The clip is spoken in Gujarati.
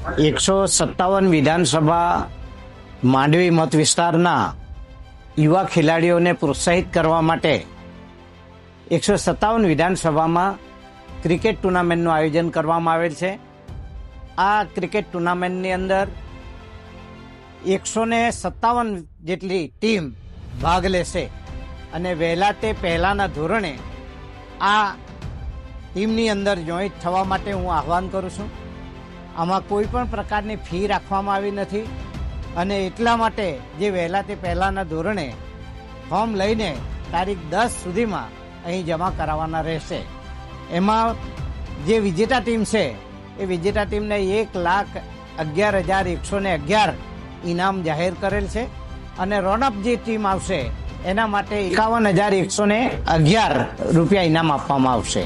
157 વિધાનસભા માંડવી મત વિસ્તારના યુવા ખેલાડીઓને પ્રોત્સાહિત કરવા માટે 157 વિધાનસભામાં ક્રિકેટ ટુર્નામેન્ટનું આયોજન કરવામાં આવેલ છે. આ ક્રિકેટ ટુર્નામેન્ટની અંદર 157 જેટલી ટીમ ભાગ લેશે અને વહેલા તે પહેલાના ધોરણે આ ટીમની અંદર જોઈન્ટ થવા માટે હું આહવાન કરું છું. આમાં કોઈ પણ પ્રકારની ફી રાખવામાં આવી નથી અને એટલા માટે જે વહેલા તે પહેલાના ધોરણે ફોર્મ લઈને તારીખ 10 સુધીમાં અહીં જમા કરાવવાના રહેશે. એમાં જે વિજેતા ટીમ છે એ વિજેતા ટીમને 1,11,111 ઇનામ જાહેર કરેલ છે અને રનઅપ જે ટીમ આવશે એના માટે 51,111 રૂપિયા ઇનામ આપવામાં આવશે.